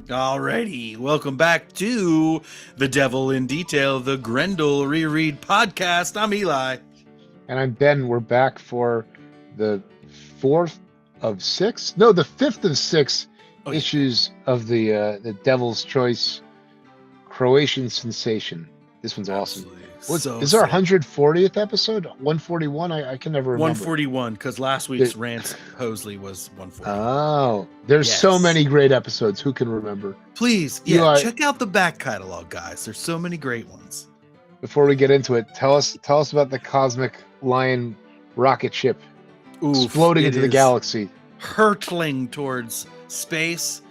Alrighty, welcome back to The Devil in Detail, the Grendel Reread podcast. I'm Eli. And I'm Ben. We're back for the fifth of six issues of the Devil's Choice Croatian Sensation. This one's awesome. Is our 140th episode? 141? I can never remember. 141, because last week's Rance Hosley was 140. Oh, there's so many great episodes. Who can remember? Please, check out the back catalog, guys. There's so many great ones. Before we get into it, tell us about the Cosmic Lion rocket ship exploding into the galaxy, hurtling towards space.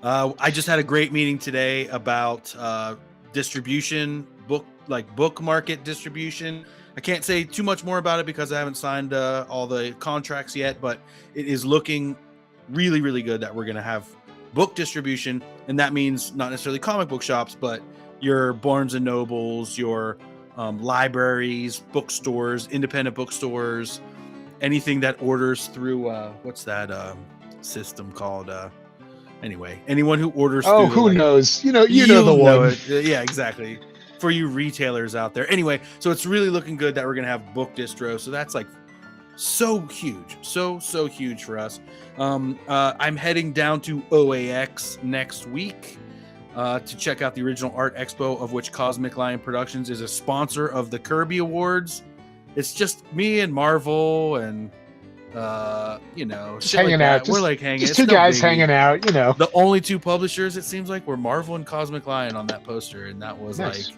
I just had a great meeting today about distribution, book market distribution. I can't say too much more about it because I haven't signed all the contracts yet, but it is looking really, really good that we're going to have book distribution. And that means not necessarily comic book shops, but your Barnes and Nobles, your libraries, bookstores, independent bookstores, anything that orders through what's that system called? Anyway, anyone who orders through who knows? You know the one. Yeah, exactly. For you retailers out there. Anyway, so it's really looking good that we're going to have book distro. So that's like so huge. So huge for us. I'm heading down to OAX next week to check out the original art expo, of which Cosmic Lion Productions is a sponsor of the Kirby Awards. It's just me and Marvel and just hanging out. We're like hanging. Just two guys hanging out. The only two publishers, it seems like, were Marvel and Cosmic Lion on that poster, and that was nice. Like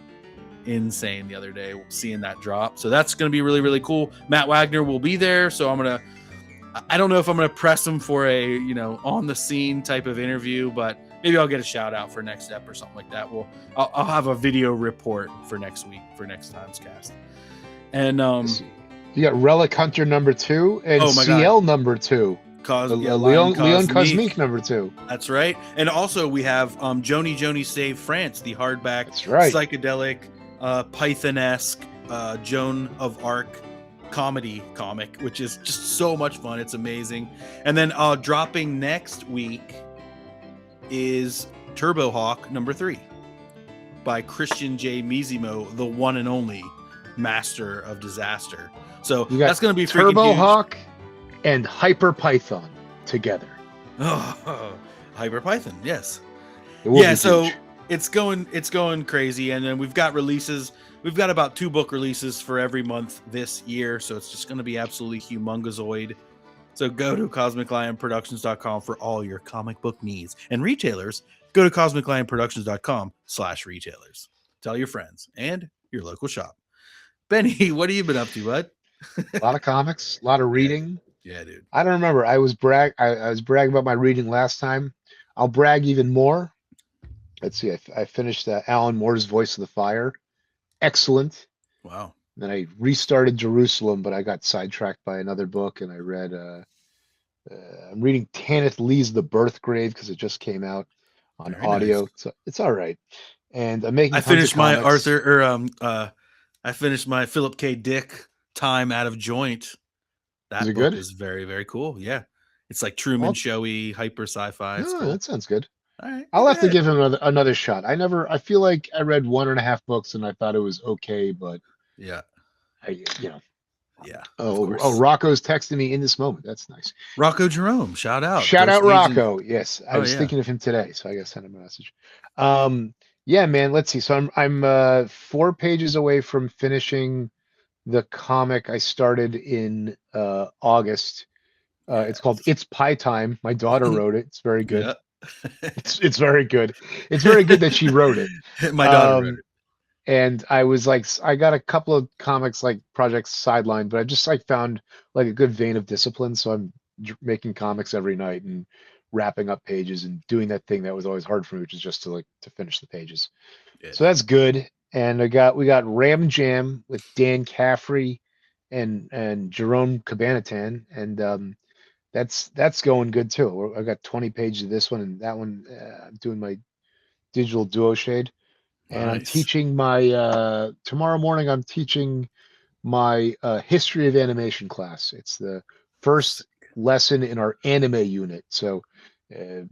insane the other day seeing that drop. So that's going to be really, really cool. Matt Wagner will be there, so I don't know if I'm gonna press him for a on the scene type of interview, but maybe I'll get a shout out for next step or something like that. I'll have a video report for next week for next time's cast. And you got Relic Hunter number 2 and CL number 2. Leon Cosmic number 2. That's right. And also we have Joni Save France, the hardback, psychedelic, Python-esque Joan of Arc comedy comic, which is just so much fun. It's amazing. And then dropping next week is Turbo Hawk number 3 by Christian J. Mizimo, the one and only master of disaster. So that's going to be Turbo Hawk and Hyper Python together. Oh, Hyper Python, yes. So it's going crazy, and then we've got releases. We've got about 2 book releases for every month this year, so it's just going to be absolutely humongozoid. So go to CosmicLionProductions.com for all your comic book needs. And retailers, go to CosmicLionProductions.com/retailers. Tell your friends and your local shop. Benny, what have you been up to, bud? A lot of comics, a lot of reading. Yeah, dude. I don't remember. I was bragging about my reading last time. I'll brag even more. Let's see. I finished Alan Moore's Voice of the Fire. Excellent. Wow. Then I restarted Jerusalem, but I got sidetracked by another book, and I read. I'm reading Tanith Lee's The Birth Grave because it just came out on audio. Nice. So it's all right. And I'm making. I finished my I finished my Philip K. Dick Time Out of Joint. That book good? Is very, very cool. Yeah. It's like Truman Showy, hyper sci-fi. Oh, cool. That sounds good. All right. I'll have to give him another shot. I feel like I read 1.5 books and I thought it was okay, but yeah. Yeah. Oh, Rocco's texting me in this moment. That's nice. Rocco Jerome, shout out. Shout out Rocco. Yes. I was thinking of him today, so I gotta send him a message. Yeah, man, let's see. So I'm 4 pages away from finishing the comic I started in August. It's called It's Pie Time. My daughter wrote it. It's very good. Yeah. it's very good. It's very good that she wrote it. My daughter wrote it. And I was like, I got a couple of comics projects sidelined, but I just found a good vein of discipline. So I'm making comics every night and wrapping up pages and doing that thing that was always hard for me, which is just to finish the pages. Yeah. So that's good. And we got Ram Jam with Dan Caffrey and Jerome Cabanatan, and that's going good too. I got 20 pages of this one, and that one I'm doing my digital duo shade. And I'm Nice. teaching my tomorrow morning. I'm teaching my history of animation class. It's the first lesson in our anime unit. So uh,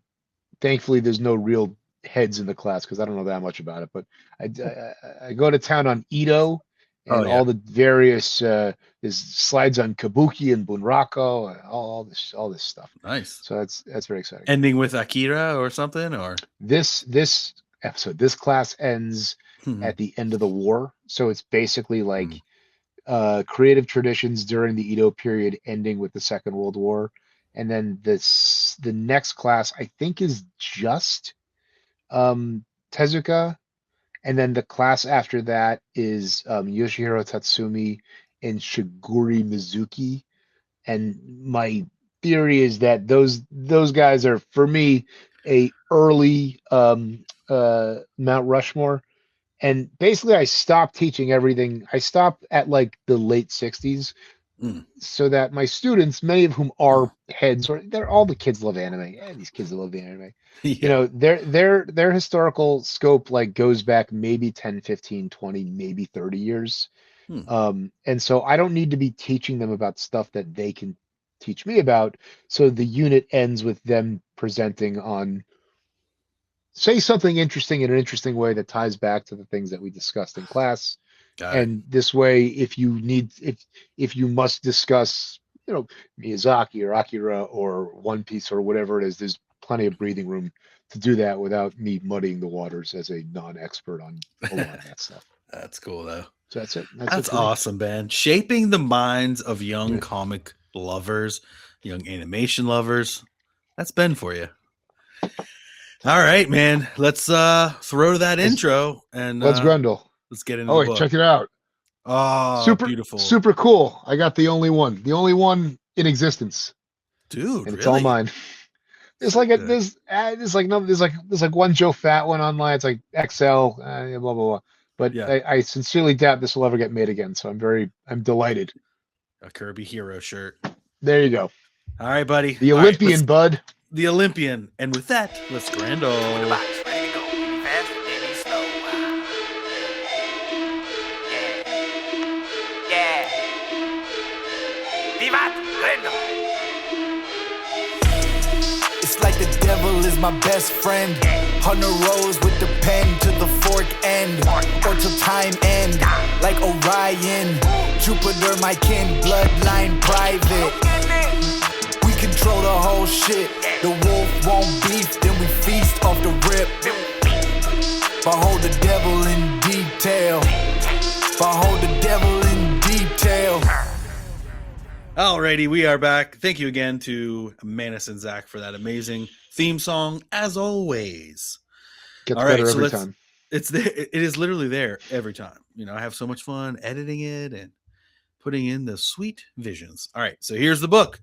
thankfully, there's no real heads in the class because I don't know that much about it. But I go to town on Ito Oh and yeah. all the various there's slides on Kabuki and Bunraku and all this stuff. Nice. So that's very exciting. Ending with Akira or something, or This episode, this class ends Hmm. at the end of the war. So it's basically like Hmm. creative traditions during the Edo period, ending with the Second World War, and then the next class I think is just Tezuka, and then the class after that is Yoshihiro Tatsumi and Shiguri Mizuki. And my theory is that those guys are for me a early Mount Rushmore. And basically, I stopped teaching everything. I stopped at like the late 60s Mm. so that my students, many of whom are heads, or they're all the kids love anime. These kids love the anime. You Yeah. know, their historical scope like goes back maybe 10, 15, 20, maybe 30 years. Hmm. And so I don't need to be teaching them about stuff that they can teach me about. So the unit ends with them presenting on say something interesting in an interesting way that ties back to the things that we discussed in class. Got it. And this way, if you must discuss, you know, Miyazaki or Akira or One Piece or whatever it is, there's plenty of breathing room to do that without me muddying the waters as a non-expert on a lot of that stuff. That's cool though. So that's it. That's it That's for me. awesome, man. Shaping the minds of young Yeah. comic lovers, young animation lovers. That's Ben for you. All right, man. Let's throw to that Let's intro and let's Grundle. let's get into Oh the wait, book. check it out. Oh, Super beautiful. super cool. I got the only one in existence, Dude, and it's all really? mine. There's like Sick, a there's like no there's like one Joe Fat one online. It's like XL, blah blah blah. But yeah, I sincerely doubt this will ever get made again. So I'm delighted. a Kirby hero shirt. There you go. All right, buddy. The All right, Olympian, bud. the Olympian. And with that, let's grando. Box ready to go. Any fast, any slow. Yeah. Yeah. Vivat Grendo. It's like the devil is my best friend. 100 rows with the pen to the fork end. Or till time end. Like Orion. Jupiter, my kin, bloodline private. We control the whole shit. The wolf won't beef, then we feast off the rip. Behold the devil in detail. Behold the devil in detail. Alrighty, we are back. Thank you again to Manus and Zach for that amazing theme song, as always. Gets All right, better so every time. It's there. It is literally there every time. You know, I have so much fun editing it and putting in the sweet visions. All right, so here's the book.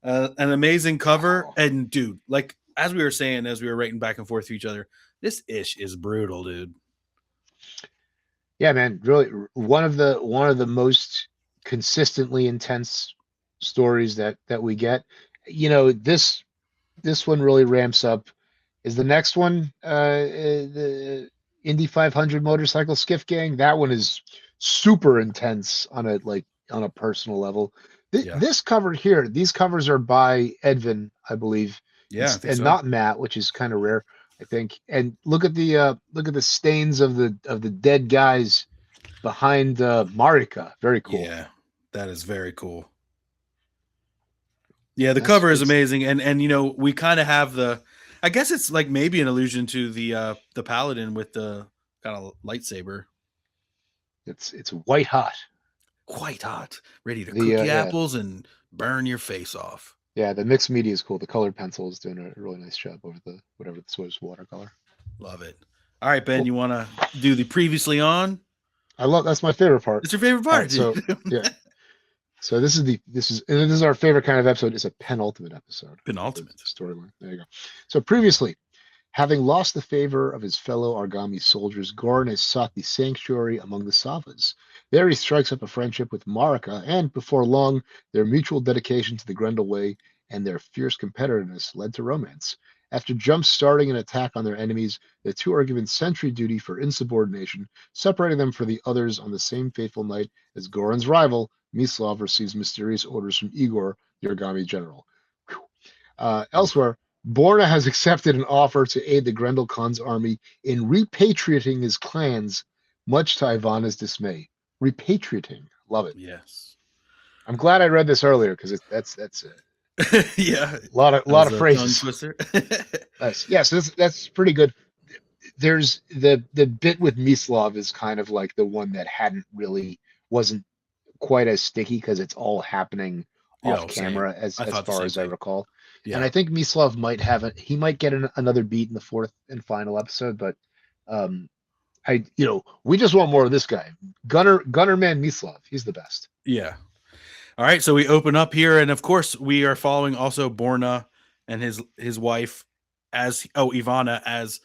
An amazing cover, and dude, like as we were saying, as we were writing back and forth to each other, this ish is brutal, dude. Yeah, man. Really, one of the most consistently intense stories that we get. You know, this one really ramps up. Is the next one the Indy 500 motorcycle skiff gang? That one is super intense on a personal level. Yeah. This cover here, these covers are by Edvin, I believe, Yeah, I think and so. not Matt, which is kind of rare, I think. And look at the stains of the dead guys behind Marica. Very cool. Yeah, that is very cool. Yeah, the That's- cover is it's- amazing, and you know we kind of have the. I guess it's like maybe an allusion to the paladin with the kind of lightsaber. It's white hot. Quite hot, ready to The, cook your yeah. apples and burn your face off. Yeah, the mixed media is cool. The colored pencil is doing a really nice job over the whatever this was watercolor. Love it. All right, Ben, Cool. you want to do the previously on? That's my favorite part. It's your favorite All part. right, so yeah. So this is our favorite kind of episode. It's a penultimate episode. Penultimate. Storyline. There you go. So previously, having lost the favor of his fellow Argami soldiers, Goran has sought the sanctuary among the Savas. There he strikes up a friendship with Marica, and before long, their mutual dedication to the Grendel way and their fierce competitiveness led to romance. After jump-starting an attack on their enemies, the two are given sentry duty for insubordination, separating them from the others on the same fateful night as Goran's rival, Mislav, receives mysterious orders from Igor, the Origami general. Elsewhere, Borna has accepted an offer to aid the Grendel Khan's army in repatriating his clans, much to Ivana's dismay. Repatriating. Love it. Yes. I'm glad I read this earlier because that's Yeah. a lot of Tongue phrases. twister. Nice. Yeah, so that's pretty good. There's the bit with Mislav is kind of like the one that wasn't quite as sticky because it's all happening off camera as far as I recall. Yeah. And I think Mislav might have it. He might get another beat in the fourth and final episode, but we just want more of this guy, Gunner Man Mislav. He's the best. Yeah. All right, so we open up here, and of course we are following also Borna and his wife as Ivana as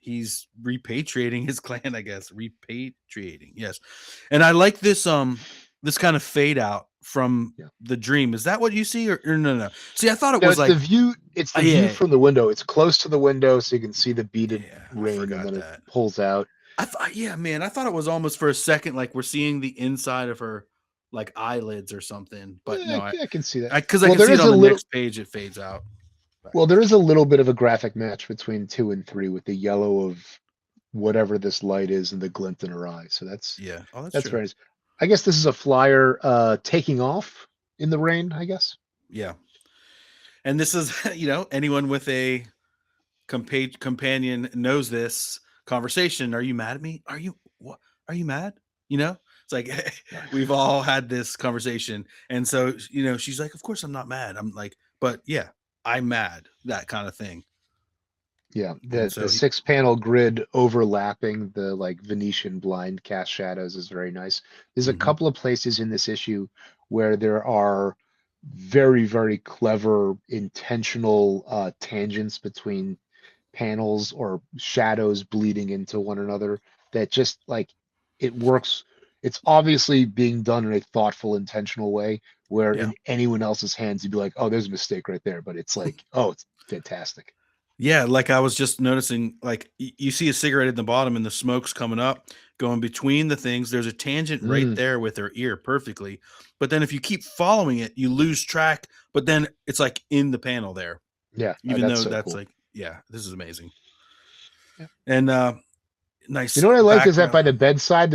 he's repatriating his clan, I guess. Repatriating, yes. And I like this this kind of fade out from the dream. Is that what you see, or no? See, I thought it was like the view. It's the view from the window. It's close to the window, so you can see the beaded rain, and then it pulls out. I thought it was almost for a second like we're seeing the inside of her like eyelids or something, but no, I can see that because I can see it on the next page. It fades out. Well, there is a little bit of a graphic match between 2 and 3 with the yellow of whatever this light is and the glint in her eye. So that's that's very nice. I guess this is a flyer taking off in the rain, I guess. Yeah. And this is, anyone with a companion knows this conversation. Are you mad at me? Are you mad? It's like we've all had this conversation. And so, she's like, of course I'm not mad. I'm like, but yeah, I'm mad, that kind of thing. Yeah, the 6-panel grid overlapping the like Venetian blind cast shadows is very nice. There's a couple of places in this issue where there are very, very clever intentional tangents between panels or shadows bleeding into one another that just like it works. It's obviously being done in a thoughtful, intentional way where in anyone else's hands, you'd be like, oh, there's a mistake right there. But it's like, oh, it's fantastic. Yeah, like I was just noticing, like you see a cigarette at the bottom and the smoke's coming up, going between the things. There's a tangent right there with her ear perfectly. But then if you keep following it, you lose track. But then it's like in the panel there. Yeah. Even though that's cool. This is amazing. Yeah. And nice. You know what I like is that by the bedside,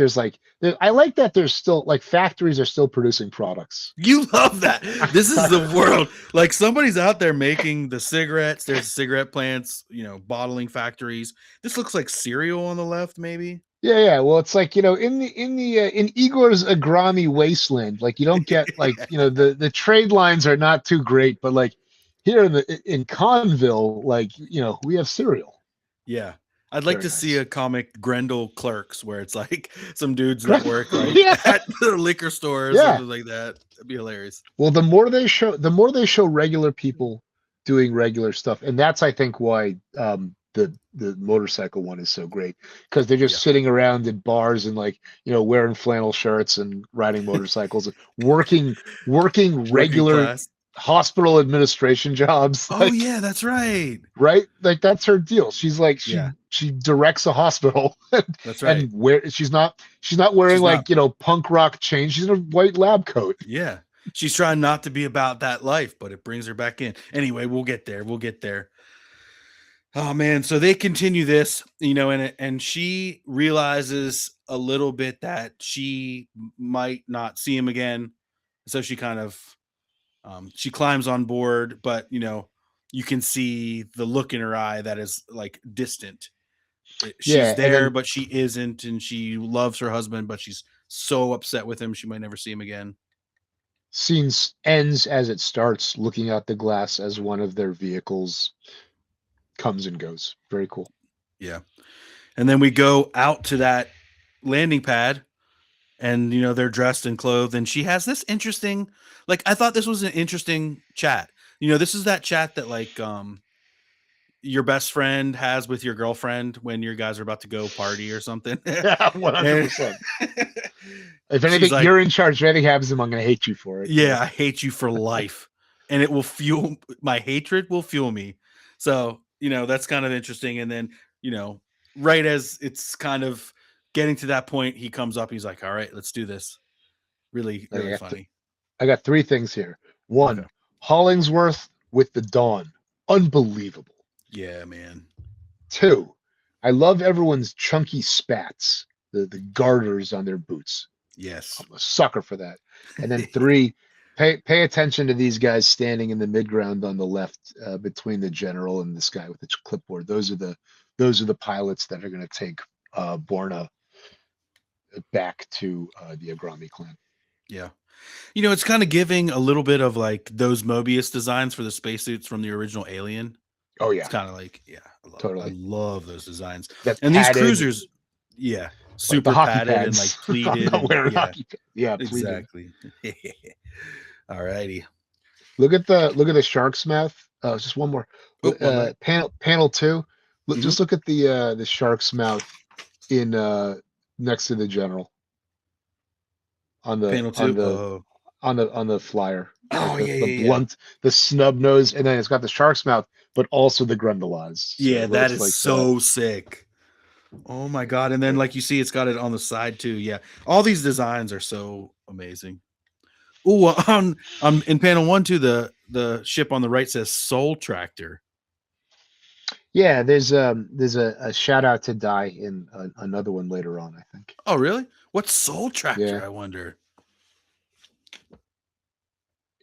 I like that there's still like factories are still producing products. You love that. This is the world. Like somebody's out there making the cigarettes. There's cigarette plants, bottling factories. This looks like cereal on the left, maybe. Yeah. Well, it's like, in Igor's Agrami wasteland, like you don't get like, the trade lines are not too great, but like here in Conville, like, we have cereal. Yeah. I'd like to see a comic Grendel Clerks where it's like some dudes that work like at the liquor store or something like that. That'd be hilarious. Well, the more they show regular people doing regular stuff, and that's I think why the motorcycle one is so great because they're just sitting around in bars and like wearing flannel shirts and riding motorcycles and working regular class. Hospital administration jobs. Oh yeah, that's right. Right? Like that's her deal. She's like she directs a hospital. That's right. And she's not wearing punk rock chains. She's in a white lab coat. Yeah. She's trying not to be about that life, but it brings her back in. Anyway, we'll get there. Oh man, so they continue this, and she realizes a little bit that she might not see him again. So she kind of she climbs on board, but you can see the look in her eye that is like distant. She's there, but she isn't, and she loves her husband, but she's so upset with him she might never see him again. Scene ends as it starts, looking out the glass as one of their vehicles comes and goes. Very cool. Yeah. And then we go out to that landing pad, and they're dressed and clothed, and she has this interesting, like I thought this was an interesting chat. This is that chat that like your best friend has with your girlfriend when you guys are about to go party or something. Yeah, 100%. If anything, like, you're in charge. If anything happens to him, I'm going to hate you for it. Yeah, I hate you for life. and it will fuel my hatred. Will fuel me. So that's kind of interesting. And then right as it's kind of getting to that point, he comes up. He's like, "All right, let's do this." Really, really funny. I got 3 things here. One, Okay. Hollingsworth with the Dawn, unbelievable. Yeah, man. 2, I love everyone's chunky spats, the garters on their boots. Yes. I'm a sucker for that. And then 3, pay attention to these guys standing in the midground on the left, between the general and this guy with the clipboard. Those are the pilots that are going to take Borna back to the Agrami clan. Yeah. It's kind of giving a little bit of like those Mobius designs for the spacesuits from the original Alien. Oh yeah, it's kind of like I love those designs. That's and padded, these cruisers, super padded and like pleated. Exactly. All righty. Look at the shark's mouth. Just one more. Panel 2. Just look at the shark's mouth in next to the general. On the panel 2 on the flyer. The blunt, the snub nose, and then it's got the shark's mouth, but also the grundle. So that is like so sick. Oh my god! And then like you see, it's got it on the side too. Yeah, all these designs are so amazing. Oh, on in panel 1 too, the ship on the right says Soul Tractor. Yeah, there's a shout out to Die in another one later on, I think. Oh really? What's Soul Tractor? Yeah. I wonder.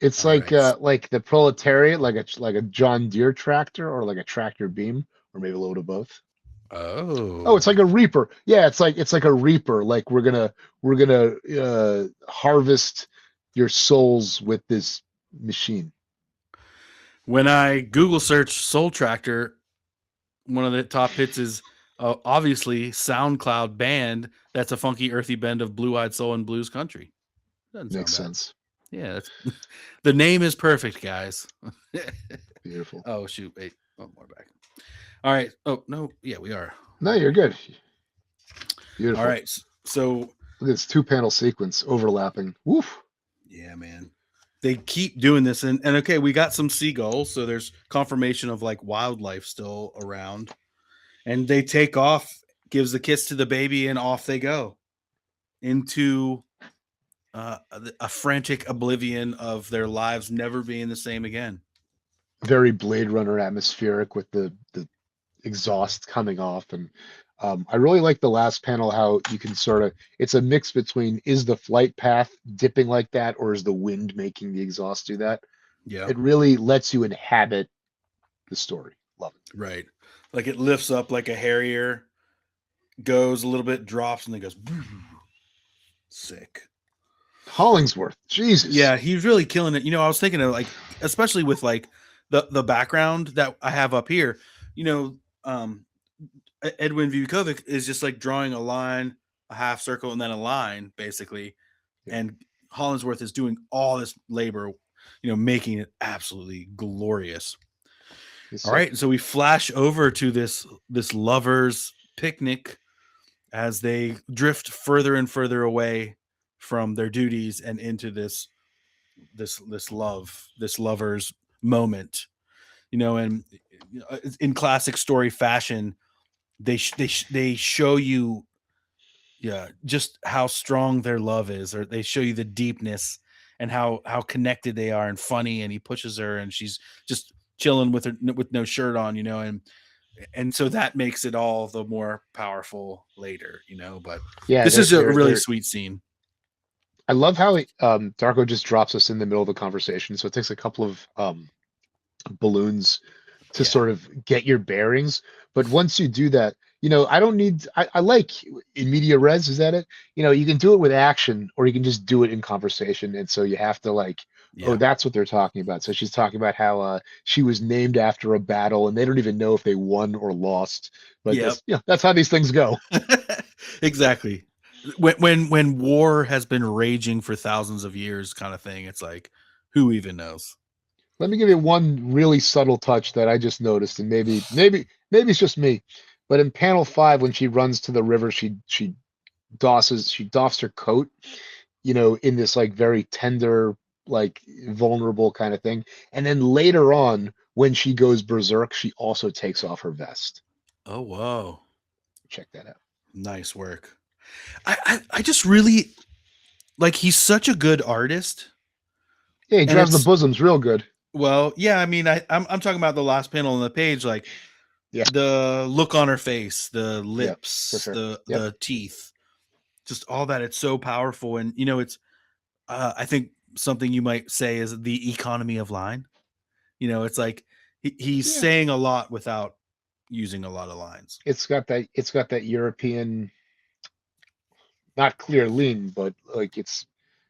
It's like the proletariat, like a John Deere tractor, or like a tractor beam, or maybe a little bit of both. Oh, it's like a reaper. Yeah, it's like a reaper. Like we're gonna harvest your souls with this machine. When I Google search Soul Tractor, one of the top hits is obviously SoundCloud band. That's a funky, earthy bend of blue-eyed soul and blues country. Makes sense. Yeah, the name is perfect, guys. Beautiful. Oh shoot! Wait, one more back. All right. Oh no, yeah, we are. No, you're good. Beautiful. All right. So look at this 2-panel sequence overlapping. Woof. Yeah, man. They keep doing this, and okay, we got some seagulls, so there's confirmation of like wildlife still around, and they take off, gives a kiss to the baby, and off they go into a frantic oblivion of their lives never being the same again. Very Blade Runner atmospheric with the exhaust coming off. And I really like the last panel, how you can it's a mix between, is the flight path dipping like that, or is the wind making the exhaust do that? Yeah. It really lets you inhabit the story. Love it. Right. Like it lifts up like a Harrier, goes a little bit, drops, and then goes sick. Hollingsworth, Jesus. Yeah, he's really killing it. I was thinking of like, especially with like the background that I have up here, Edvin Biukovic is just like drawing a line, a half circle, and then a line, basically. Yeah. And Hollingsworth is doing all this labor, making it absolutely glorious. All right, so we flash over to this lovers picnic as they drift further and further away from their duties and into this lovers moment, and in classic story fashion, they show you, just how strong their love is, or they show you the deepness and how connected they are and funny. And he pushes her, and she's just chilling with no shirt on, and so that makes it all the more powerful later, But yeah, this is a really sweet scene. I love how Darko just drops us in the middle of the conversation. So it takes a couple of balloons to sort of get your bearings. But once you do that, I don't need, I like in media res, is that it? You can do it with action, or you can just do it in conversation. And so you have to oh, that's what they're talking about. So she's talking about how she was named after a battle, and they don't even know if they won or lost. But that's how these things go. Exactly. When war has been raging for thousands of years, kind of thing, it's like, who even knows? Let me give you one really subtle touch that I just noticed, and maybe it's just me, but in panel 5, when she runs to the river, she doffs her coat, in this like very tender like vulnerable kind of thing. And then later on, when she goes berserk, she also takes off her vest. Oh, whoa. Check that out. Nice work. I just really like, he's such a good artist. Yeah, he And draws the it's- bosoms real good. Well, yeah, I mean, I'm talking about the last panel on the page, like Yeah. the look on her face, the lips, for sure. the teeth, just all that. It's so powerful. And, you know, it's, I think something you might say is the economy of line. You know, it's like he's Yeah. saying a lot without using a lot of lines. It's got that European, not clear lean, but like it's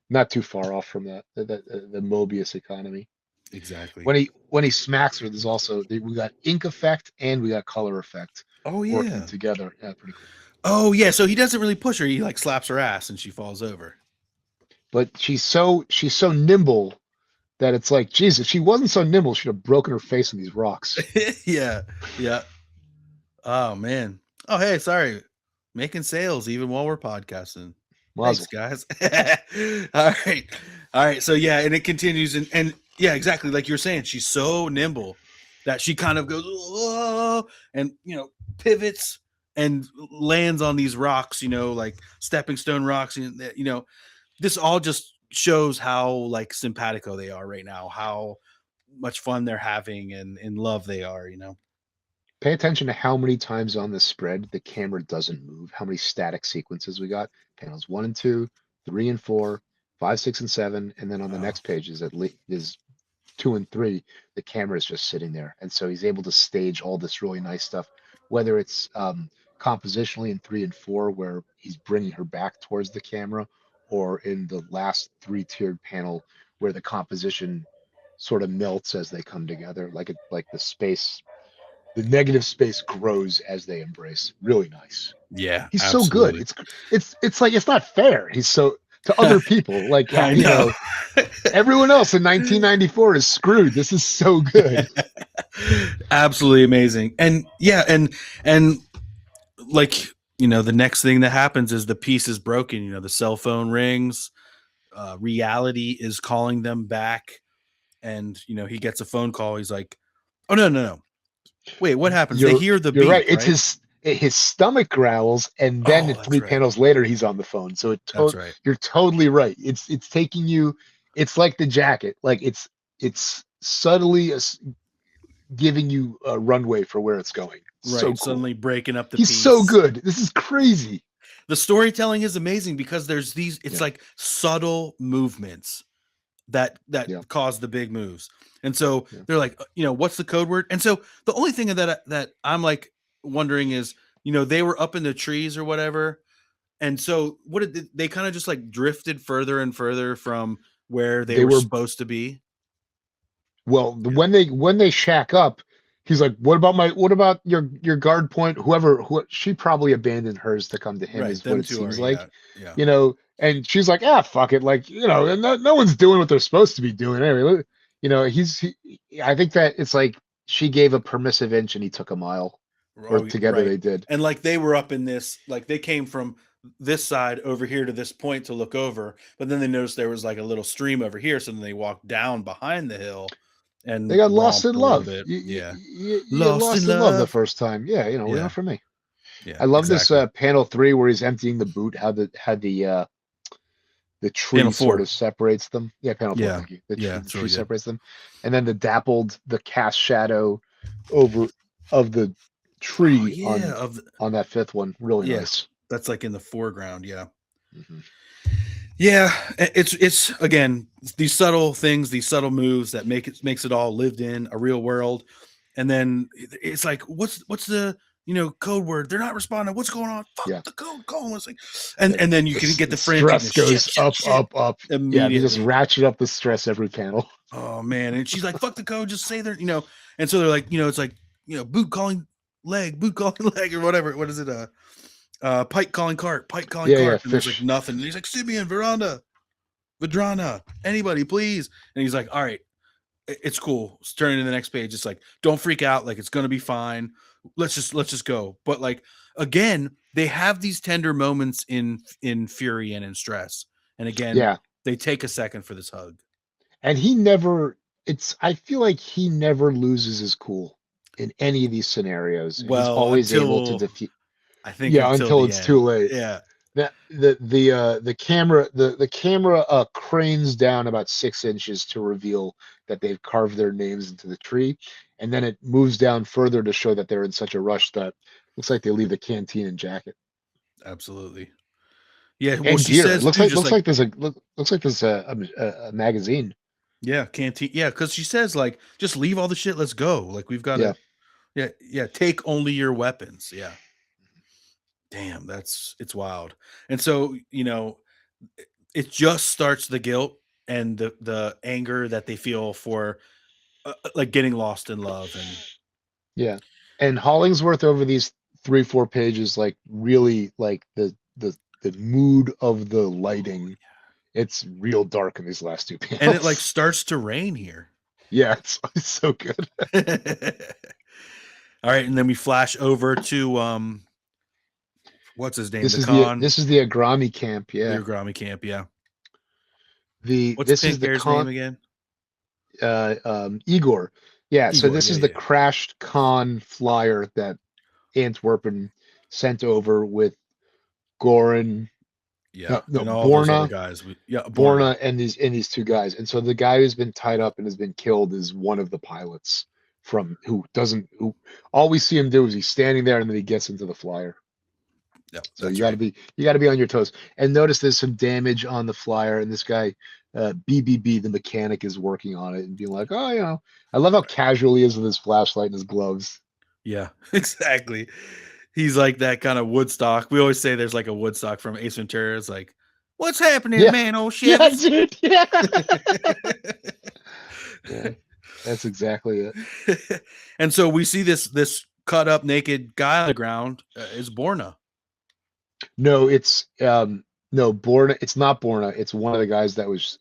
not too far off from that the Mobius economy. Exactly. When he smacks her, there's also we got ink effect and we got color effect Oh working yeah. together. Yeah, pretty cool. Oh yeah. So he doesn't really push her. He like slaps her ass and she falls over. But she's so nimble that it's like, Jesus, if she wasn't so nimble, she'd have broken her face in these rocks. Yeah. Yeah. Oh man. Oh hey, sorry. Making sales even while we're podcasting. Mazel. Thanks, guys. All right. So yeah, and it continues, and yeah, exactly like you're saying, she's so nimble that she kind of goes, oh, and you know, pivots and lands on these rocks, you know, like stepping stone rocks, and you know, this all just shows how like simpatico they are right now, how much fun they're having, and in love they are, you know. Pay attention to how many times on this spread the camera doesn't move, how many static sequences we got. Panels 1 and 2, 3 and 4, 5, 6 and 7, and then on the next page is 2 and 3. The camera is just sitting there, and so he's able to stage all this really nice stuff. Whether it's compositionally in 3 and 4, where he's bringing her back towards the camera, or in the last 3-tiered panel where the composition sort of melts as they come together, like the space. The negative space grows as they embrace. Really nice. Yeah, he's absolutely. so good. It's like it's not fair. He's so to other people. Like I you know. Everyone else in 1994 is screwed. This is so good. Absolutely amazing. And yeah, and like, you know, the next thing that happens is the piece is broken. You know, the cell phone rings. Reality is calling them back, and you know, he gets a phone call. He's like, "Oh no. Wait, what happens?" They hear the beat. You're right. It's his stomach growls, and then 3 panels later, he's on the phone. So that's right. You're totally right. It's taking you. It's like the jacket. Like it's subtly giving you a runway for where it's going. Right. So cool. Suddenly breaking up the He's piece. so good. This is crazy. The storytelling is amazing because there's these. It's like subtle movements that cause the big moves. And so they're like, you know, what's the code word? And so the only thing that I'm like wondering is, you know, they were up in the trees or whatever. And so what did they kind of just like drifted further and further from where they were supposed to be? Well, when they shack up, he's like, what about your guard point? She probably abandoned hers to come to him, is what it seems like. Yeah. You know, and she's like, fuck it. Like, you know, and no one's doing what they're supposed to be doing anyway. You know, I think that it's like she gave a permissive inch and he took a mile. Or together they did. And like they were up in this, like they came from this side over here to this point to look over, but then they noticed there was like a little stream over here. So then they walked down behind the hill and they got lost in love. You lost in love the first time. Yeah, you know, not for me. Yeah, I love this panel 3 where he's emptying the boot, how the tree sort of separates them. Yeah, panel 4. Thank you. The tree separates them. And then the cast shadow over of the tree on that 5th one. Really nice. That's like in the foreground. Yeah. Mm-hmm. Yeah. It's again, these subtle things, these subtle moves that makes it all lived in a real world. And then it's like, what's the, you know, code word? They're not responding. What's going on? Fuck the code. Call us. Like, and then you can get the frantic. Stress goes up. Yeah, you just ratchet up the stress every panel. Oh man. And she's like, fuck the code. Just say they're, you know, and so they're like, you know, it's like, you know, boot calling leg or whatever. What is it? Pike calling cart. And there's like nothing. And he's like, Simeon, Vadrana, anybody, please. And he's like, all right, it's cool. It's turning to the next page. It's like, don't freak out. Like, it's gonna be fine. Let's just go. But like, again, they have these tender moments in fury and in stress. And again, they take a second for this hug. And he never. I feel like he never loses his cool in any of these scenarios. He's Well, always able to until defeat. I think Yeah, until until the it's end. too late. Yeah. The camera cranes down about 6 inches to reveal that they've carved their names into the tree, and then it moves down further to show that they're in such a rush that looks like they leave the canteen and jacket Absolutely. Yeah. Well, and she gear. says too, just Looks like there's a magazine. yeah, canteen. Yeah, because she says like, just leave all the shit. Let's go. Like we've got to. Yeah. Take only your weapons. Yeah. Damn, it's wild. And so it just starts the guilt and the anger that they feel for like getting lost in love Yeah, and Hollingsworth over these 3-4 pages, like really like the mood of the lighting. It's real dark in these last 2 panels. and it like starts to rain here. Yeah, it's so good. All right, and then we flash over to what's his name? This is Con. this is the Agrami camp. The Yeah, Agrami camp. Yeah. What's this Pink is the Hair's name again? Igor. Yeah, so Igor, this is yeah, the yeah. crashed con flyer that Antwerpen sent over with Goran. Yeah, No, and all those other Borna. guys. Borna. Borna and these 2 guys. And so the guy who's been tied up and has been killed is one of the pilots who all we see him do is he's standing there and then he gets into the flyer. Yeah, So you gotta be on your toes. And notice there's some damage on the flyer, and this guy, BBB, the mechanic, is working on it and being like, oh, I love how casual he is with his flashlight and his gloves. Yeah, exactly. He's like that kind of Woodstock. We always say there's like a Woodstock from Ace Ventura. It's like, what's happening, Yeah. man? Oh shit. Yeah, dude. Yeah. Yeah. That's exactly it. And so we see this cut up naked guy on the ground is Borna. No, it's Borna. It's not Borna. It's one of the guys that was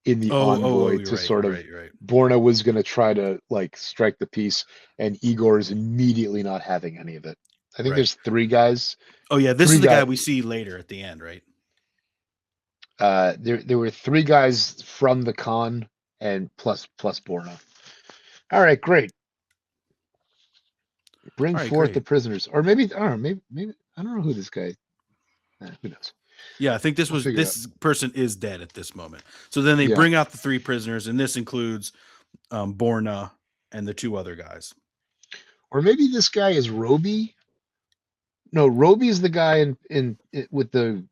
in the envoy you're to right, sort of. right. Borna was going to try to like strike the peace, and Igor is immediately not having any of it. I think Right. there's 3 guys. Oh yeah, this 3 is the guy guys. we see later at the end, right? There were 3 guys from the con and plus Borna. All right, great. Bring All right, forth great. the prisoners, or maybe I don't know. Maybe I don't know who this guy. Who knows? Yeah, I think We'll figure it this person is dead at this moment. So then they Yeah. bring out the 3 prisoners, and this includes Borna and the 2 other guys. Or maybe this guy is Roby. No, Roby is the guy in with the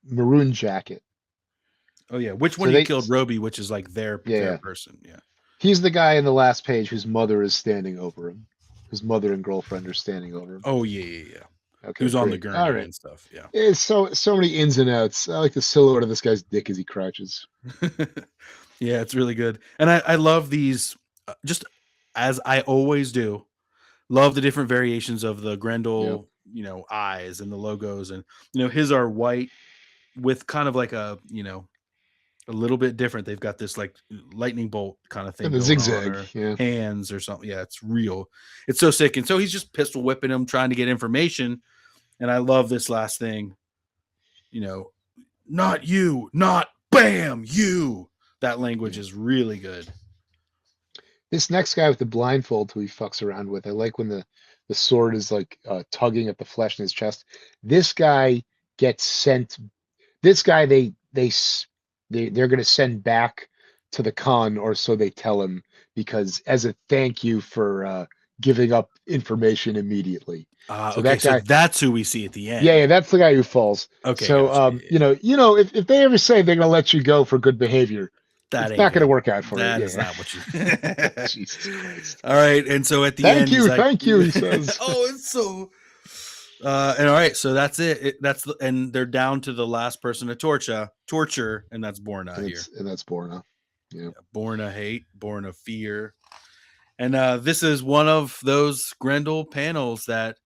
maroon jacket. Oh yeah, which So one they- killed Roby, which is like their Yeah. person. Yeah. He's the guy in the last page whose mother is standing over him. His mother and girlfriend are standing over him. Oh yeah. Okay, Who's on the great. gurney All right. and stuff. Yeah. It's so many ins and outs. I like the silhouette of this guy's dick as he crouches. Yeah, it's really good. And I love these, just as I always do, love the different variations of the Grendel, eyes and the logos. And, his are white with kind of like a little bit different. They've got this like lightning bolt kind of thing. And the going zigzag, on, or yeah. hands or something. Yeah, it's real. It's so sick. And so he's just pistol whipping him, trying to get information. And I love this last thing, not you, not bam, you. That language is really good. This next guy with the blindfold who he fucks around with, I like when the sword is like tugging at the flesh in his chest. This guy gets sent. This guy they're going to send back to the con, or so they tell him, because as a thank you for giving up information immediately. So that's who we see at the end. Yeah, that's the guy who falls. Okay. So gotcha. if they ever say they're going to let you go for good behavior, it's not going to work out for you. That is not what you. Jesus Christ. All right, and so at the end, thank you, he says. Oh, it's so. And all right, so that's it. And they're down to the last person to torture, and that's Borna here. And that's Borna. Yeah. Borna hate, Borna fear, and this is one of those Grendel panels that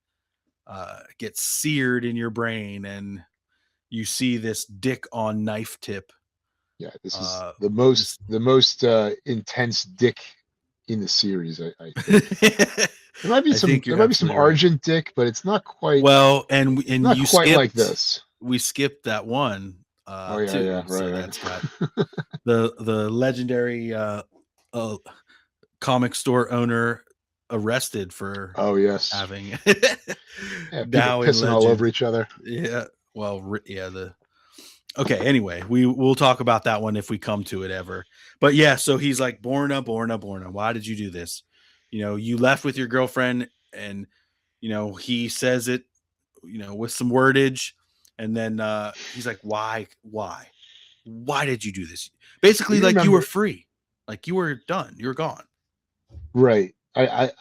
gets seared in your brain, and you see this dick on knife tip. Yeah, this is the most intense dick in the series. I think. There might be some Argent dick, but it's not quite. Well, and not you quite skipped, like this. We skipped that one. Oh yeah, too. yeah, So right, that's got right. the legendary comic store owner arrested for Oh yes. having Yeah, people now in pissing all over legend. each other. Yeah. Well, yeah. Okay. Anyway, we'll talk about that one if we come to it ever. But yeah, so he's like, Borna, Borna, Borna. Why did you do this? You left with your girlfriend, and he says it, with some wordage, and then he's like, why did you do this? Basically, You like, you were remember, free, like you were done, you were gone. right? I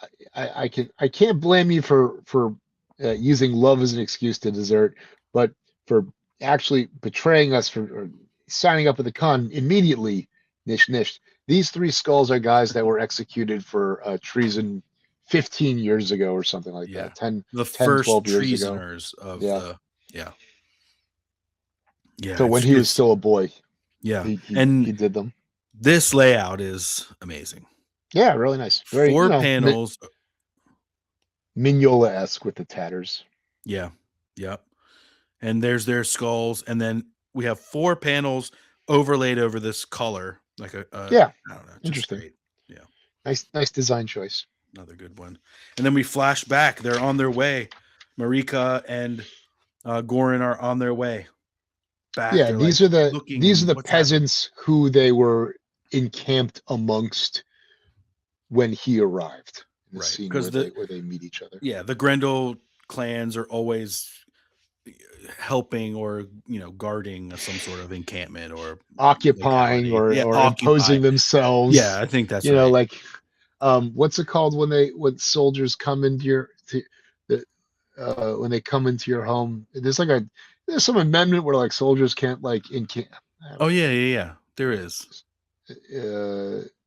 can't blame you for using love as an excuse to desert, but for actually betraying us or signing up with the con immediately. Nish nish. These three skulls are guys that were executed for treason 15 years ago or something like Yeah, that. 10, the 10, first 12 years ago. treasoners of Yeah. the yeah. So when he was still a boy, yeah, he did them. this layout is amazing. Yeah, really nice. Very, 4 panels. Mignola-esque with the tatters. Yeah. Yep. And there's their skulls, and then we have 4 panels overlaid over this color, like Yeah, I don't know, just interesting. great. Yeah, Nice design choice. another good one. And then we flash back; they're on their way. Marica and Goran are on their way back. Yeah, They're, these like, are looking, the and what's happening? peasants who they were encamped amongst when he arrived. In the Right, scene 'cause where they meet each other. Yeah, the Grendel clans are always helping or guarding some sort of encampment or Occupying locality. Yeah, or occupy. imposing themselves. Yeah, I think that's You know, right. like what's it called when soldiers come into when they come into your home? There's some amendment where like soldiers can't like encamp. Oh yeah. There is.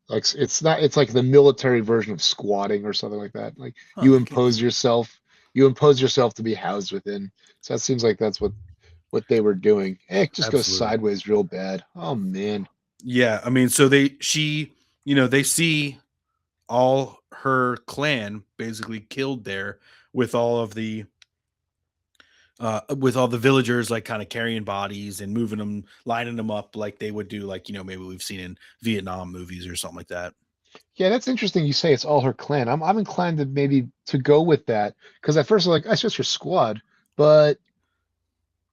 Like it's like the military version of squatting or something like that. Like Huh, you I can't impose yourself to be housed within. So that seems like that's what they were doing. It just goes Absolutely. sideways real bad. Oh man. Yeah, I mean, so they see all her clan basically killed there with all of the villagers, like, kind of carrying bodies and moving them, lining them up like they would do, like, maybe we've seen in Vietnam movies or something like that. Yeah, that's interesting. You say it's all her clan. I'm inclined to maybe to go with that because at first I'm like, that's just her squad, but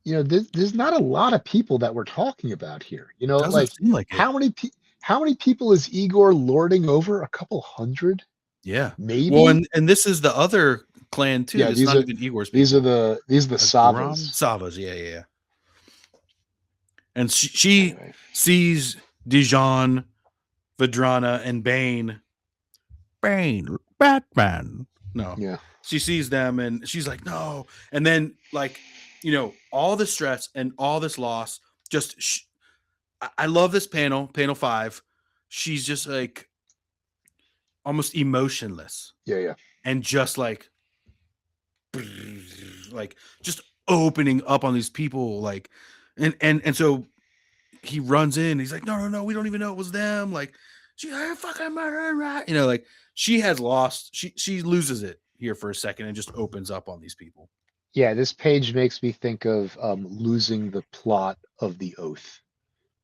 there's not a lot of people that we're talking about here. Doesn't Like seem like it. how many people is Igor lording over? A couple hundred, Yeah. maybe. Well, and this is the other clan too. Yeah, It's not even Igor's people. these are the Goran? Savas. Savas, yeah. And she Anyway. sees Dijon, Vadrana, and Bane, Batman. No. Yeah. She sees them and she's like, no. And then, like, all the stress and all this loss, just, I love this panel 5. She's just like almost emotionless. Yeah. And just like just opening up on these people, like, and so he runs in. He's like, no, we don't even know it was them. Like, she fucking murder, right? Like, she has lost. She loses it here for a second and just opens up on these people. Yeah, this page makes me think of losing the plot of The Oath,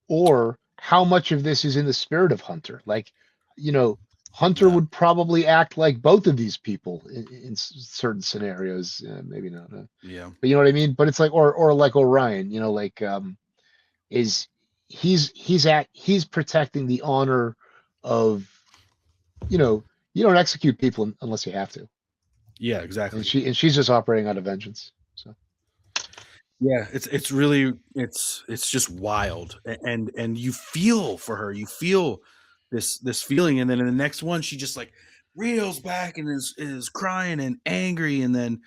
or how much of this is in the spirit of Hunter. Like, Hunter would probably act like both of these people in certain scenarios. Maybe not. Yeah. But you know what I mean? But it's like, or like Orion, like, he's protecting the honor of, you don't execute people unless you have to. Yeah, exactly. And she's just operating out of vengeance. So. Yeah, it's really it's just wild, and you feel for her. You feel this feeling, and then in the next one, she just like reels back and is crying and angry, and then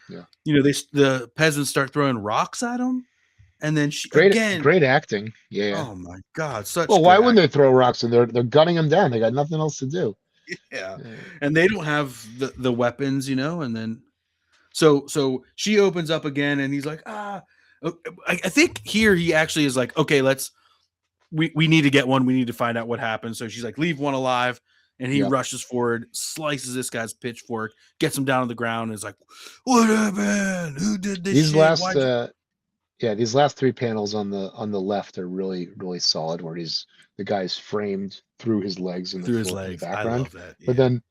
the peasants start throwing rocks at him, and then she great acting. Yeah. Oh my God, such. Well, why wouldn't they throw rocks? And they're gunning them down. They got nothing else to do. Yeah, and they don't have the weapons, and then so she opens up again, and he's like, I think here he actually is like, okay, we need to get one. We need to find out what happened. So she's like, leave one alive. And he rushes forward, slices this guy's pitchfork, gets him down on the ground, and is like, what happened? Who did this? These shit? last Yeah, these last three panels on the left are really, really solid, where the guy's framed through his legs in through his in the legs. I background. love that. But Yeah. then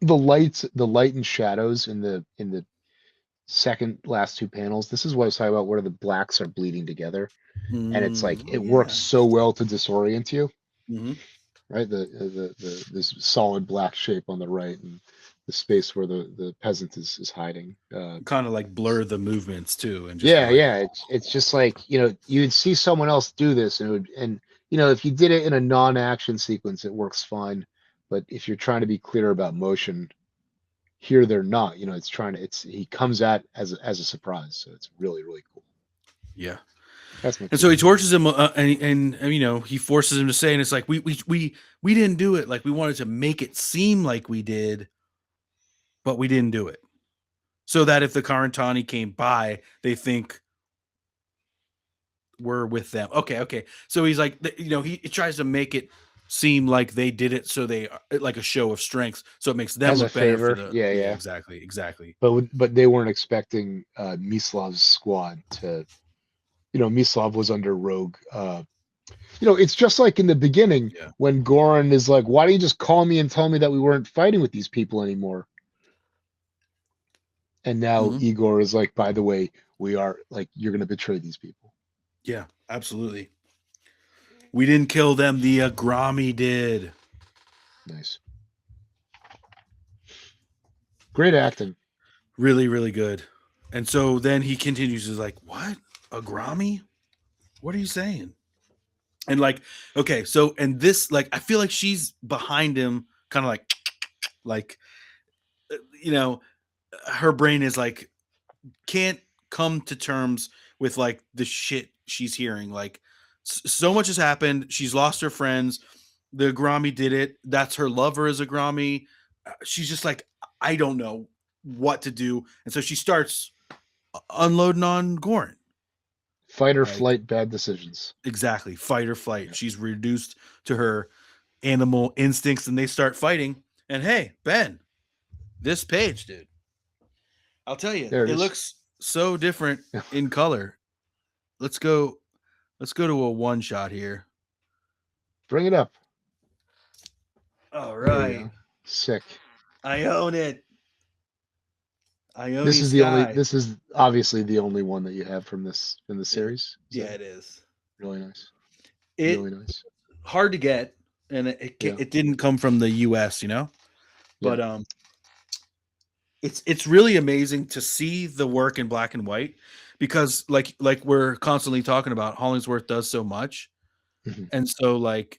the light and shadows in the second last two panels, this is what I was talking about, where the blacks are bleeding together. And it's like Oh it works yeah. so well to disorient you, Mm-hmm. right? This solid black shape on the right and the space where the peasant is hiding. Kind of like blur the movements too, and just be Yeah, like, yeah. It's just like, you'd see someone else do this and if you did it in a non-action sequence, it works fine. But if you're trying to be clear about motion, here they're not. He comes at as a surprise, so it's really, really cool. yeah. That's my And so he favorite. tortures him, and he forces him to say, and it's like we didn't do it. Like we wanted to make it seem like we did, but we didn't do it. So that if the Karantani came by, they think we're with them. Okay. So he's like, he tries to make it seem like they did it, so they like a show of strength, so it makes them As a look better for favor, the yeah. exactly. But they weren't expecting Mislav's squad to. Mislav was under Rogue. It's just like in the beginning Yeah. when Goran is like, "Why don't you just call me and tell me that we weren't fighting with these people anymore?" And now Mhm. Igor is like, "By the way, we are like, you're going to betray these people." Yeah, absolutely. We didn't kill them. The Agrami did. Nice, great acting. Really, really good. And so then he continues, is like, what? Agrami? What are you saying? And like, okay, so and this, like, I feel like she's behind him, kind of like, her brain is like, can't come to terms with like the shit she's hearing. Like, so much has happened. She's lost her friends. The Agrami did it. That's her lover is Agrami. She's just like, I don't know what to do. And so she starts unloading on Goran. Fight or Like, flight, bad decisions. exactly. Fight or flight. Yeah. She's reduced to her animal instincts and they start fighting. And hey, Ben, this page, dude, I'll tell you, There it it is. looks so different in color. Let's go to a one shot here. Bring it up. All There you right. go. Sick. I own it. This is obviously the only one that you have from the series. It is. Really nice. It Really nice. hard to get, and it didn't come from the US, but it's really amazing to see the work in black and white, because like we're constantly talking about, Hollingsworth does so much. Mhm. And so like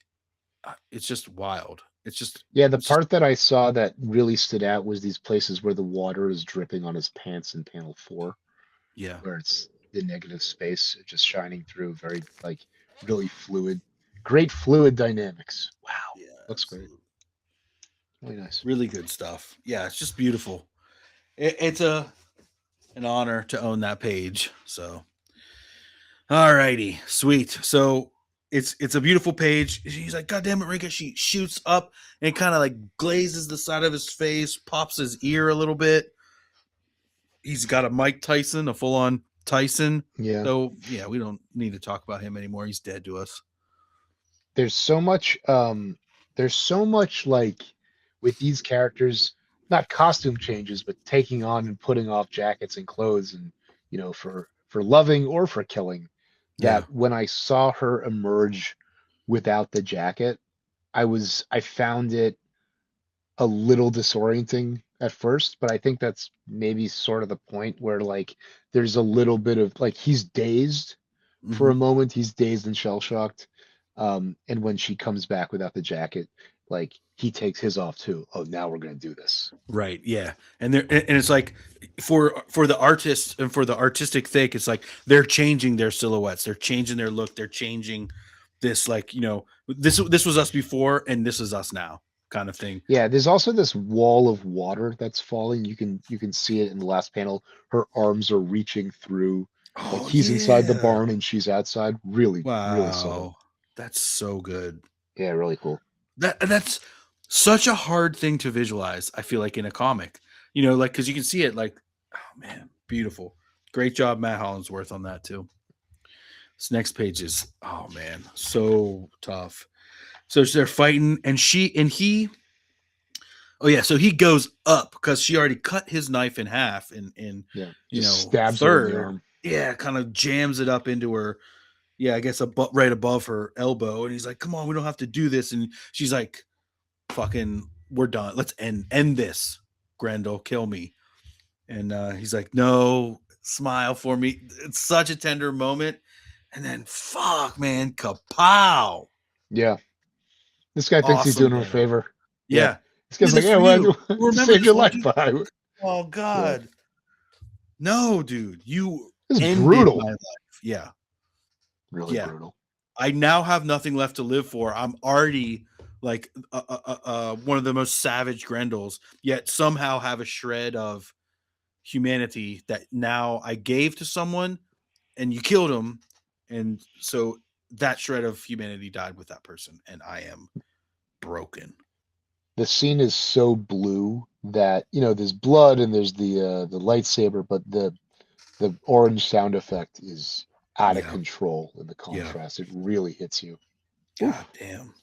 it's just wild. It's just the part that I saw that really stood out was these places where the water is dripping on his pants in panel 4, yeah. where it's the negative space just shining through, very like really fluid, great fluid dynamics. Wow, Yeah, looks absolutely. great. Really nice. Really good stuff. Yeah, it's just beautiful. It's an honor to own that page. So, all righty, sweet. So it's a beautiful page. He's like, God damn it, Rika. She shoots up and kind of like glazes the side of his face, pops his ear a little bit. He's got a Mike Tyson, a full-on Tyson. Yeah. So yeah, we don't need to talk about him anymore. He's dead to us. There's so much like with these characters, not costume changes, but taking on and putting off jackets and clothes, and for loving or for killing, that when I saw her emerge without the jacket, I found it a little disorienting at first, but I think that's maybe sort of the point where like there's a little bit of like he's dazed for a moment, he's dazed and shell shocked. And when she comes back without the jacket, like he takes his off too. Oh, now we're gonna do this. Right. Yeah. And it's like for the artists and for the artistic sake, it's like they're changing their silhouettes, they're changing their look, they're changing this, like, this was us before and this is us now, kind of thing. Yeah, there's also this wall of water that's falling. You can see it in the last panel. Her arms are reaching through. Like he's inside the barn and she's outside. Really, really solid. That's so good. Yeah, really cool. That's such a hard thing to visualize, I feel like, in a comic. Like, because you can see it, like, oh man, beautiful. Great job, Matt Hollingsworth, on that too. This next page is, oh man, so tough. So they're fighting, and he. Oh yeah, so he goes up because she already cut his knife in half, and Yeah, you know, stabs her in the arm. Yeah, kind of jams it up into her. Yeah, I guess right above her elbow, and he's like, "Come on, we don't have to do this." And she's like, "Fucking, we're done. Let's end this. Grendel, kill me." And he's like, "No, smile for me." It's such a tender moment, and then fuck, man, kapow! Yeah, this guy thinks he's doing her a favor. Yeah. This guy's like, "Yeah, well, save your life." Oh God, yeah. No, dude, you ended brutal. My life. Yeah, really brutal. I now have nothing left to live for. I'm already like one of the most savage Grendels, yet somehow have a shred of humanity that now I gave to someone, and you killed him, and so that shred of humanity died with that person, and I am broken. The scene is so blue that, you know, there's blood and there's the lightsaber, but the orange sound effect is out of control in the contrast. It really hits you. God damn.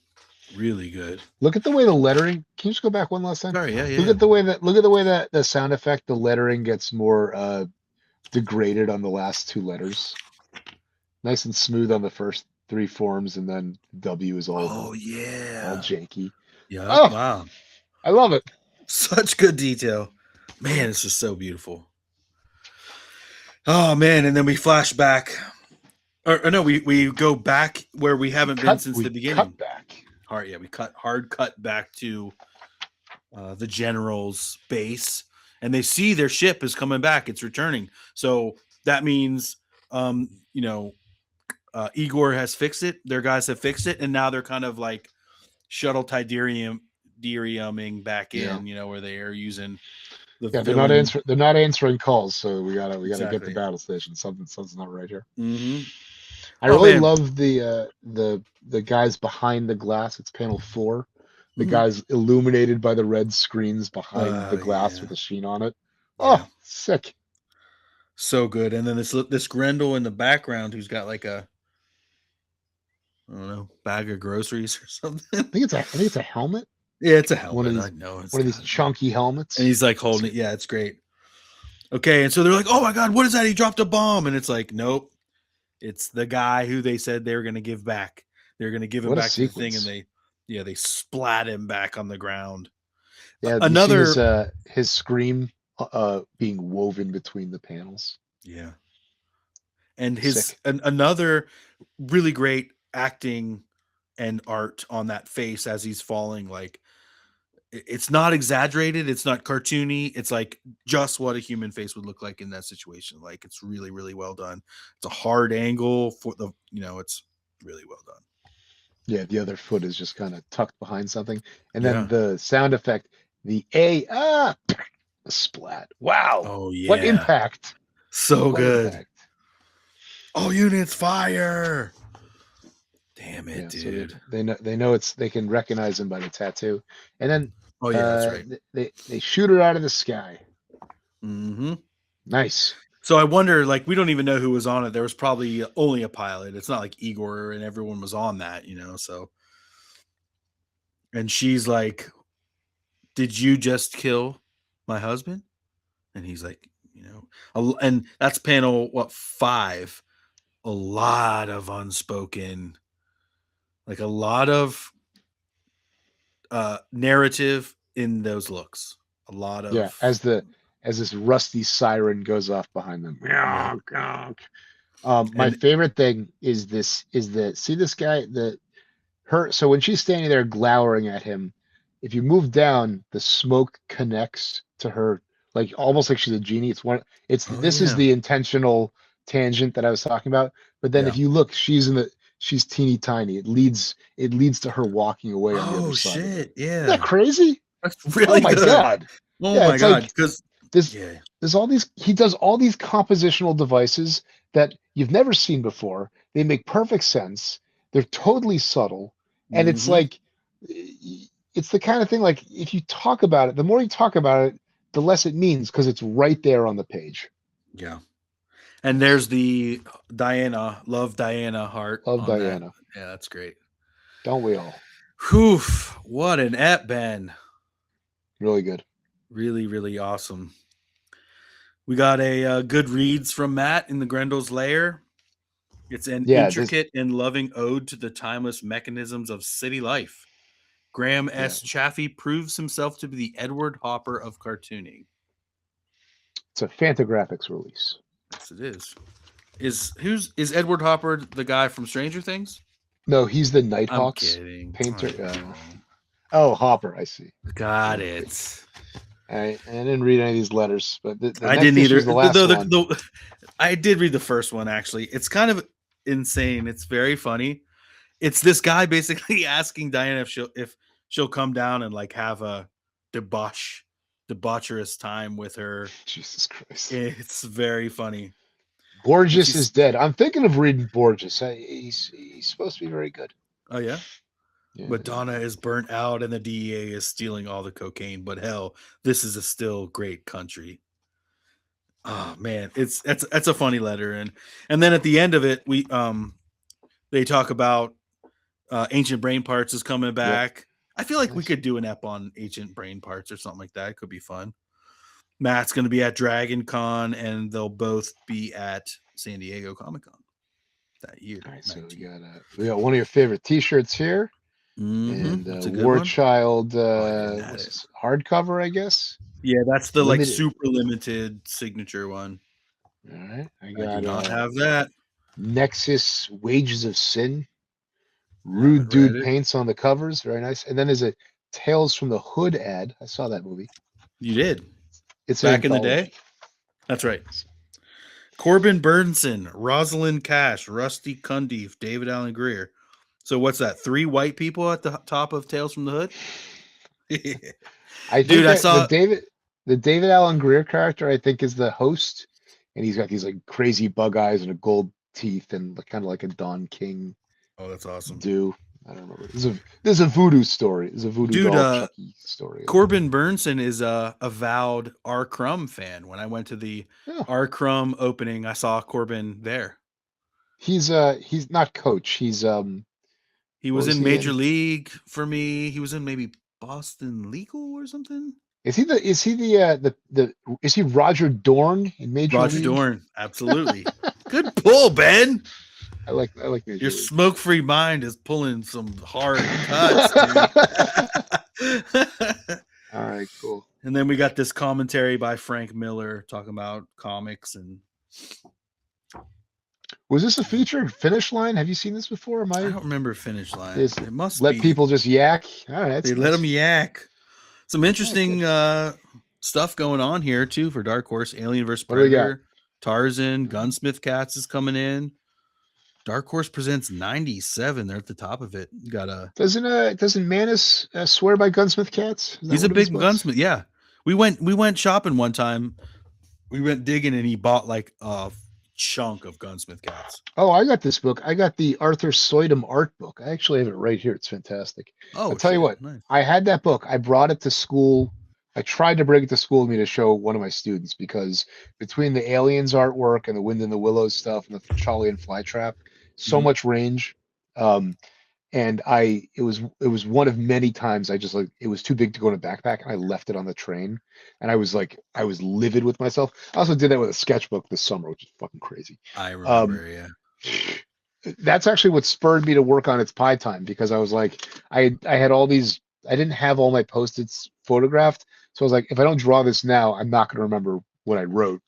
Really good. Look at the way the lettering. Can you just go back one last time? Sorry, yeah. Look at the way that the sound effect, the lettering gets more degraded on the last two letters. Nice and smooth on the first three forms, and then W is all janky. Yeah. Oh, wow. I love it. Such good detail. Man, it's just so beautiful. Oh man, and then we flash back. Or no, we go back where we haven't been since the beginning. Cut back. We hard cut back to the general's base, and they see their ship is coming back. It's returning. So that means Igor has fixed it. Their guys have fixed it, and now they're kind of like shuttle Tideriuming back in, where they are using the they're not answering calls, so we gotta get the battle station. Something's not right here. Mm-hmm. I really love the guys behind the glass. It's panel 4. The guys illuminated by the red screens behind the glass with the sheen on it. Oh, sick. So good. And then this Grendel in the background who's got like a, I don't know, bag of groceries or something. I think it's a helmet. Yeah, it's a helmet. One of these chunky helmets. And he's like holding it. Yeah, it's great. Okay, and so they're like, "Oh my God, what is that? He dropped a bomb." And it's like, nope. It's the guy who they said they were going to give back. They're going to give him back to the thing, and they splat him back on the ground. Yeah, his scream being woven between the panels. Yeah, and another really great acting and art on that face as he's falling. Like, it's not exaggerated, it's not cartoony, it's like just what a human face would look like in that situation. Like, it's really, really well done. It's a hard angle for the, it's really well done. Yeah, the other foot is just kind of tucked behind something, and then the sound effect, the splat. Wow. Oh yeah. What impact? So good. Impact. All units fire. Damn it, dude. So they know they can recognize him by the tattoo. And then that's right. They shoot her out of the sky. Mm-hmm. Nice. So I wonder, like, we don't even know who was on it. There was probably only a pilot. It's not like Igor and everyone was on that, so. And she's like, "Did you just kill my husband?" And he's like, and that's panel 5. A lot of unspoken, like a lot of narrative in those looks. A lot of as this rusty siren goes off behind them. My favorite thing is see this guy, so when she's standing there glowering at him, if you move down, the smoke connects to her, like almost like she's a genie. This is the intentional tangent that I was talking about. But then if you look, she's teeny tiny. It leads to her walking away on the other side. Oh shit! Yeah, isn't that crazy? That's really my good. God. Oh my God! Because there's all these. He does all these compositional devices that you've never seen before. They make perfect sense. They're totally subtle, and it's like, it's the kind of thing, like, if you talk about it, the more you talk about it, the less it means, because it's right there on the page. Yeah. And there's the love Diana heart. Love on that. Diana. Yeah, that's great. Don't we all? Whew, what an ep, Ben. Really good. Really, really awesome. We got a good reads from Matt in the Grendel's Lair. It's an intricate and loving ode to the timeless mechanisms of city life. Graham S. Chaffee proves himself to be the Edward Hopper of cartooning. It's a Fantagraphics release. Yes, it is. Is Edward Hopper the guy from Stranger Things? No, he's the I'm Nighthawks kidding. painter. Oh, Hopper, I see. Got it. I didn't read any of these letters, but I didn't either. The last one. I did read the first one, actually. It's kind of insane. It's very funny. It's this guy basically asking Diana if she'll come down and like have a debaucherous time with her. Jesus Christ. It's very funny. Borges is dead. I'm thinking of reading Borges. He's supposed to be very good. Oh, yeah? Yeah. Madonna is burnt out and the DEA is stealing all the cocaine, but hell, this is a still great country. Oh man, that's a funny letter. And then at the end of it, they talk about Ancient Brain Parts is coming back. Yep. I feel like we could do an ep on Ancient Brain Parts or something like that. It could be fun. Matt's going to be at Dragon Con, and they'll both be at San Diego Comic Con that year. All right, so we got one of your favorite T-shirts here, and War one. Child hardcover, I guess. Yeah, that's the limited. Like super limited signature one. All right, I do not have that. Nexus Wages of Sin. Rude Dude paints on the covers, very nice. And then there's a Tales from the Hood ad. I saw that movie. You did. It's back in the day. That's right. Corbin Burnson, Rosalind Cash, Rusty Cundiff, David Allen Greer. So what's that? 3 white people at the top of Tales from the Hood? I saw the David Allen Greer character. I think is the host, and he's got these like crazy bug eyes and a gold teeth and kind of like a Don King. Oh, that's awesome. I don't remember. There's a voodoo story. There's a voodoo doll Chucky story. Corbin Burnson is a avowed R. Crumb fan. When I went to the R. Crumb opening, I saw Corbin there. He's not coach. He was in Major League for me. He was in maybe Boston Legal or something. Is he Roger Dorn in Major League? Roger Dorn, absolutely. Good pull, Ben. I like Major Your League. smoke-free mind is pulling some hard cuts, dude. All right, cool. And then we got this commentary by Frank Miller talking about comics and. Was this a feature? Finish Line? Have you seen this before? I don't remember Finish Line. It must let people just yak. All right, they let them yak. Some interesting stuff going on here too for Dark Horse. Alien vs. Predator, Tarzan, Gunsmith Cats is coming in. Dark Horse presents 97. They're at the top of it. You got doesn't Manus swear by Gunsmith Cats? He's a big gunsmith. Yeah, we went shopping one time. We went digging and he bought like a chunk of Gunsmith Cats. Oh, I got this book. I got the Arthur Soydom art book. I actually have it right here. It's fantastic. Oh, I'll tell you what. Nice. I had that book. I brought it to school. I tried to bring it to school with me to show one of my students because between the Aliens artwork and the Wind in the Willows stuff and the Charlie and Flytrap, so much range. And it was one of many times I just it was too big to go in a backpack and I left it on the train and I was livid with myself. I also did that with a sketchbook this summer, which is fucking crazy. I remember, yeah. That's actually what spurred me to work on It's Pie Time because I was like, I had all these, I didn't have all my Post-its photographed. So I was like, if I don't draw this now, I'm not going to remember what I wrote.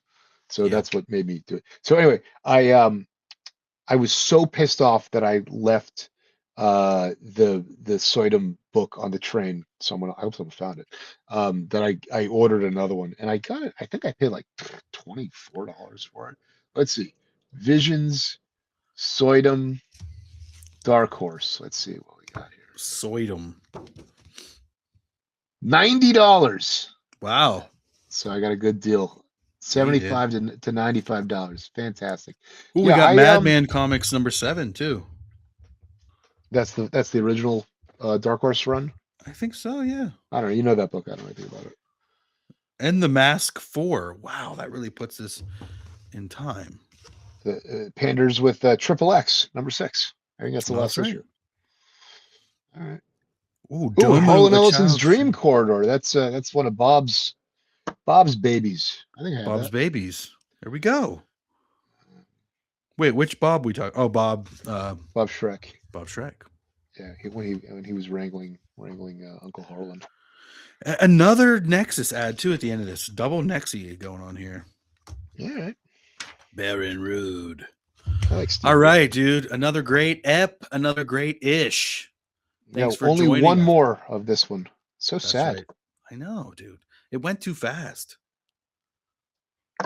So that's what made me do it. So anyway, I was so pissed off that I left the Soydom book on the train. I hope someone found it. That I ordered another one and I got it. I think I paid like $24 for it. Let's see. Visions, Soydom, Dark Horse. Let's see what we got here. Soydom. $90. Wow. So I got a good deal. $75 to $95. Fantastic. Ooh, we got Madman Comics #7 too. That's the original Dark Horse run? I think so, yeah. I don't know. You know that book. I don't know anything about it. And The Mask 4. Wow, that really puts this in time. the panders with Triple X number 6. I think that's the last right. issue. All right. Ooh, Ooh, Harlan a Ellison's child Dream free- Corridor. That's one of Bob's babies. I think I have Bob's that. Babies. There we go. Wait, which Bob we talk? Oh, Bob. Bob Shrek. Bob Shrek. Yeah, when he was wrangling Uncle Harlan. Another Nexus ad too at the end of this. Double Nexy going on here. Yeah, right. Baron Rude. I like Steve. All right, dude. Another great ep. Another great ish. Thanks for only joining one us. more of this one. So That's sad. right. I know, dude. It went too fast.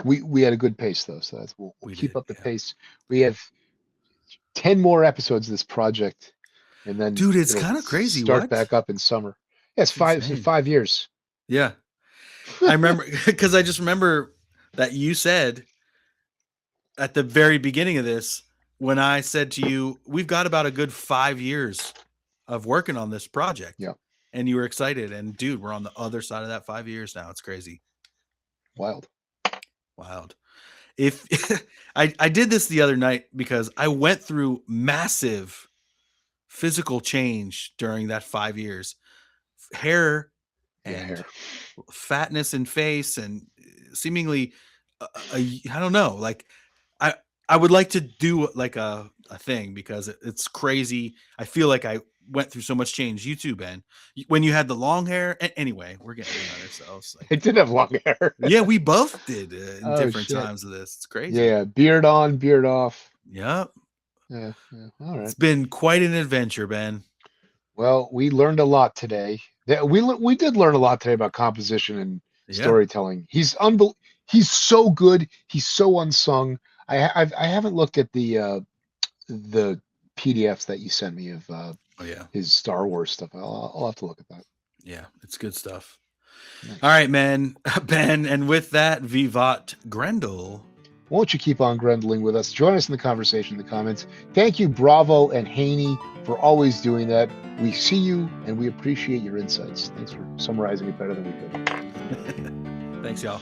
We had a good pace though, so we'll We keep did, up the yeah. pace. We have 10 more episodes of this project, and then Dude, it's it'll kind of crazy. Start What? back up in summer. Yeah, it's Insane. 5 years. Yeah. I remember because I just remember that you said at the very beginning of this, when I said to you, we've got about a good 5 years of working on this project. Yeah. And you were excited. And dude, we're on the other side of that 5 years now. It's crazy. Wild. If I did this the other night because I went through massive physical change during that 5 years. Hair and fatness in face and seemingly I don't know, like I would like to do like a thing because it's crazy. I feel like I went through so much change. You too, Ben, when you had the long hair. Anyway, we're getting on ourselves. Like, I did have long hair. yeah, we both did in different shit. times of this. It's crazy. Yeah, beard on, beard off. Yep. Yeah. All right. It's been quite an adventure, Ben. Well, we learned a lot today. We did learn a lot today about composition and storytelling. He's so good. He's so unsung. I haven't looked at the PDFs that you sent me of his Star Wars stuff. I'll have to look at that. Yeah, it's good stuff. Nice. All right, man, Ben, and with that, Vivat Grendel. Won't you keep on Grendling with us? Join us in the conversation in the comments. Thank you, Bravo and Haney, for always doing that. We see you and we appreciate your insights. Thanks for summarizing it better than we could. Thanks, y'all.